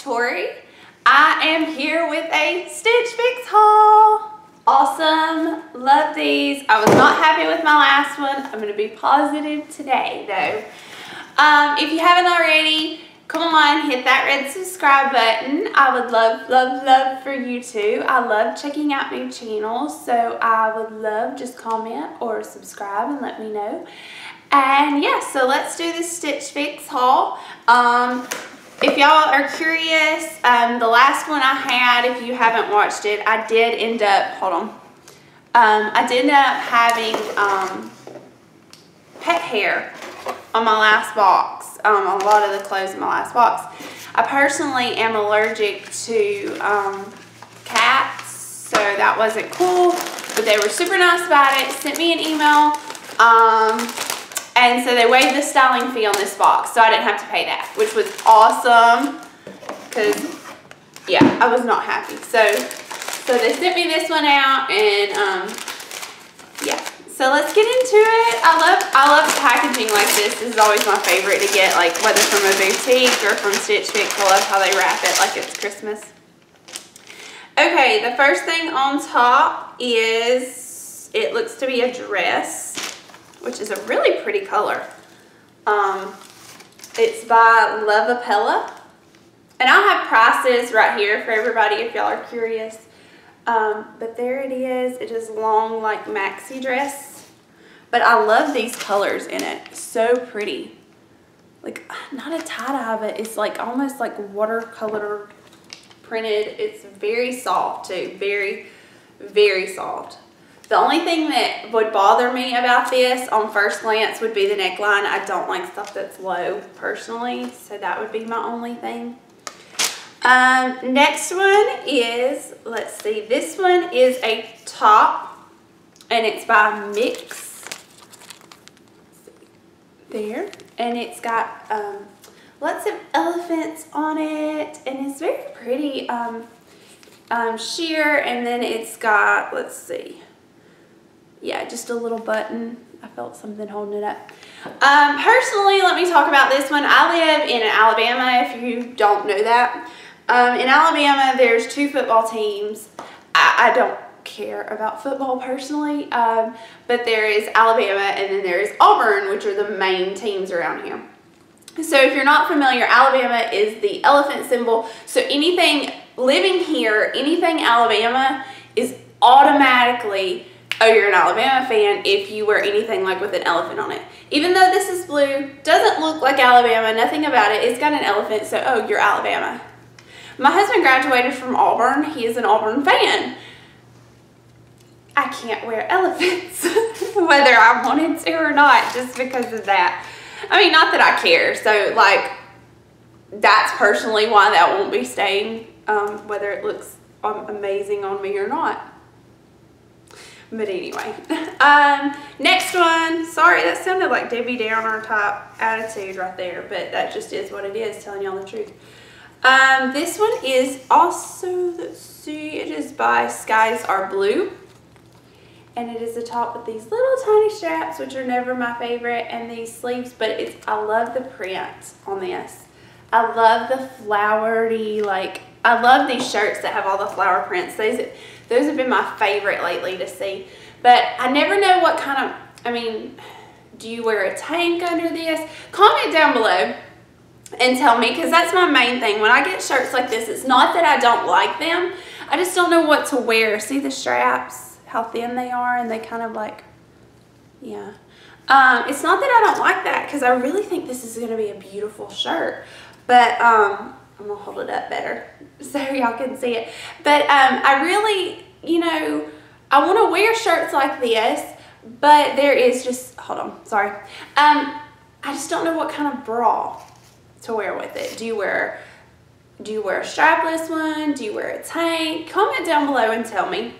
Tori. I am here with a Stitch Fix haul. Awesome, love these. I was not happy with my last one. I'm gonna be positive today though. If you haven't already, come on, hit that red subscribe button. I would love for you to. I love checking out new channels, so I would love just comment or subscribe and let me know. And yeah, so let's do this Stitch Fix haul. If y'all are curious, the last one I had, if you haven't watched it, I did end up, hold on, I did end up having pet hair on my last box, a lot of the clothes in my last box. I personally am allergic to cats, so that wasn't cool, but they were super nice about it, sent me an email, and so they waived the styling fee on this box, so I didn't have to pay that, which was awesome, because, yeah, I was not happy. So they sent me this one out, and, yeah. So let's get into it. I love packaging like this. This is always my favorite to get, like, whether from a boutique or from Stitch Fix. I love how they wrap it like it's Christmas. Okay, the first thing on top is, it looks to be a dress, which is a really pretty color. It's by Loveappella. And I'll have prices right here for everybody if y'all are curious. But there it is. It is long, like maxi dress. But I love these colors in it. So pretty. Like, not a tie-dye, but it's like almost like watercolor printed. It's very soft too. Very, very soft. The only thing that would bother me about this on first glance would be the neckline. I don't like stuff that's low personally, so that would be my only thing. Next one is, let's see, this one is a top, and it's by Mix. There, and it's got lots of elephants on it, and it's very pretty, sheer, and then it's got, let's see, yeah, just a little button. I felt something holding it up. Personally, let me talk about this one. I live in Alabama, if you don't know that. In Alabama, there's 2 football teams. I don't care about football personally, but there is Alabama and then there is Auburn, which are the main teams around here. So if you're not familiar, Alabama is the elephant symbol. So anything living here, anything Alabama is automatically, oh, you're an Alabama fan if you wear anything like with an elephant on it. Even though this is blue, doesn't look like Alabama, nothing about it. It's got an elephant, so oh, you're Alabama. My husband graduated from Auburn. He is an Auburn fan. I can't wear elephants, whether I wanted to or not, just because of that. I mean, not that I care. So, like, that's personally why that won't be staying, whether it looks amazing on me or not. But anyway, next one. Sorry, that sounded like Debbie Downer type attitude right there, but that just is what it is, telling y'all the truth. This one is also, let's see, it is by Skies Are Blue. And it is a top with these little tiny straps, which are never my favorite, and these sleeves, but I love the print on this. I love the flowery, like, I love these shirts that have all the flower prints. Those have been my favorite lately to see. But I never know what kind of, I mean, do you wear a tank under this? Comment down below and tell me, because that's my main thing. When I get shirts like this, it's not that I don't like them. I just don't know what to wear. See the straps, how thin they are, and they kind of like, yeah. It's not that I don't like that, because I really think this is going to be a beautiful shirt. But I'm going to hold it up better so y'all can see it. But I really, you know, I want to wear shirts like this, but there is just, hold on, sorry. I just don't know what kind of bra to wear with it. Do you wear a strapless one? Do you wear a tank? Comment down below and tell me.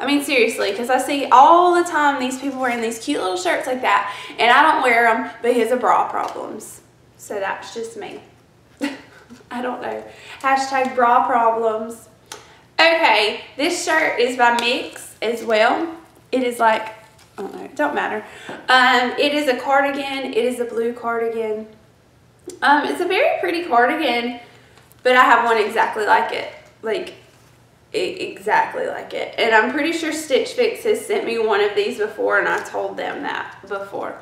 I mean, seriously, because I see all the time these people wearing these cute little shirts like that, and I don't wear them because of bra problems. So that's just me. I don't know. Hashtag bra problems. Okay, this shirt is by Mix as well. It is like, I don't know, it don't matter. It is a cardigan. It is a blue cardigan. It's a very pretty cardigan, but I have one exactly like it. Like, exactly like it. And I'm pretty sure Stitch Fix has sent me one of these before, and I told them that before.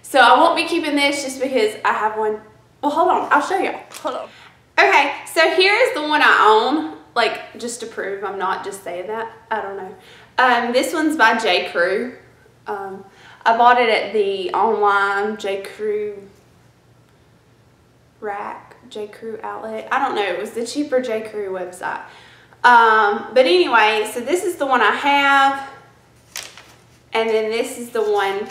So I won't be keeping this just because I have one. Well, hold on. I'll show y'all. Hold on. Okay, so here's the one I own. Like, just to prove I'm not just saying that. I don't know. This one's by J. Crew. I bought it at the online J. Crew rack, J. Crew outlet. I don't know. It was the cheaper J. Crew website. But anyway, so this is the one I have. And then this is the one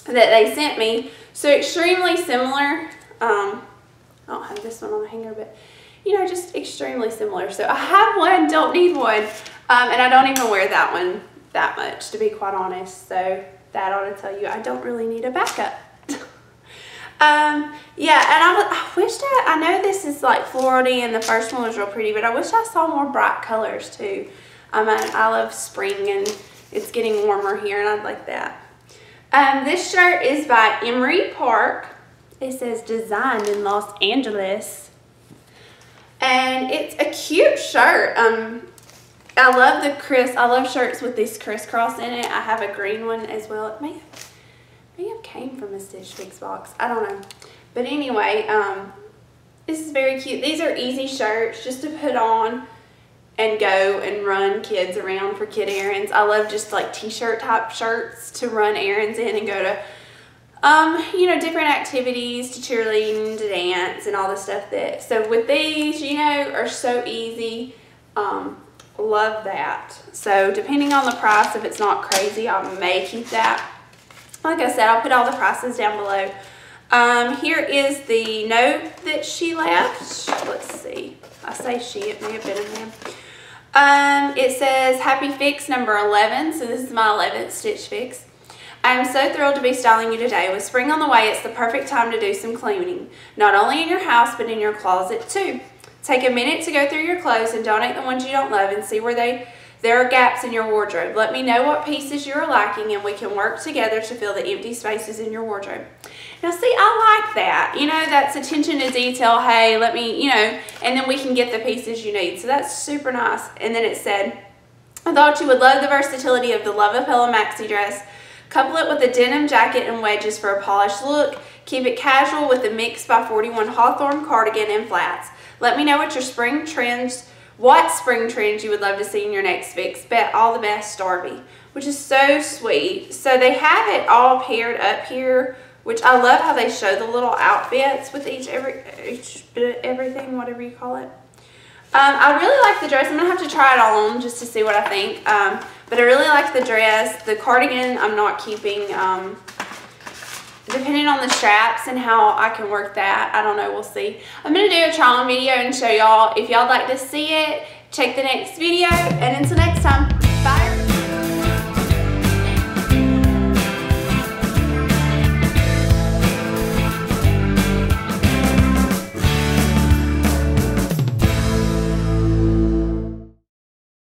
that they sent me. So extremely similar. I don't have this one on the hanger, but you know, just extremely similar. So I have one, don't need one. And I don't even wear that one that much, to be quite honest. So that ought to tell you I don't really need a backup. Yeah, and I wish that, I know this is like florally and the first one was real pretty, but I wish I saw more bright colors too. I love spring and it's getting warmer here and I'd like that. This shirt is by Emory Park. It says designed in Los Angeles. And it's a cute shirt. I love I love shirts with this crisscross in it. I have a green one as well. It may have came from a Stitch Fix box. I don't know. But anyway, this is very cute. These are easy shirts just to put on and go and run kids around for kid errands. I love just like t-shirt type shirts to run errands in and go to, you know, different activities, to cheerleading, to dance, and all the stuff that, so with these, you know, are so easy. Love that. So depending on the price, if it's not crazy, I may keep that. Like I said, I'll put all the prices down below. Here is the note that she left. Let's see. I say she, it may have been a man. It says, Happy Fix number 11. So this is my 11th Stitch Fix. I am so thrilled to be styling you today. With spring on the way, it's the perfect time to do some cleaning. Not only in your house, but in your closet too. Take a minute to go through your clothes and donate the ones you don't love and see where there are gaps in your wardrobe. Let me know what pieces you are lacking and we can work together to fill the empty spaces in your wardrobe. Now see, I like that. You know, that's attention to detail. Hey, let me, you know, and then we can get the pieces you need. So that's super nice. And then it said, I thought you would love the versatility of the Loveappella maxi dress. Couple it with a denim jacket and wedges for a polished look. Keep it casual with a Mix by 41 Hawthorn cardigan and flats. Let me know what spring trends you would love to see in your next fix. Bet all the best, Starby. Which is so sweet. So they have it all paired up here, which I love how they show the little outfits with everything, whatever you call it. I really like the dress. I'm going to have to try it all on just to see what I think. But I really like the dress. The cardigan I'm not keeping. Depending on the straps and how I can work that, I don't know, we'll see. I'm going to do a try on video and show y'all. If y'all like to see it, check the next video. And until next time.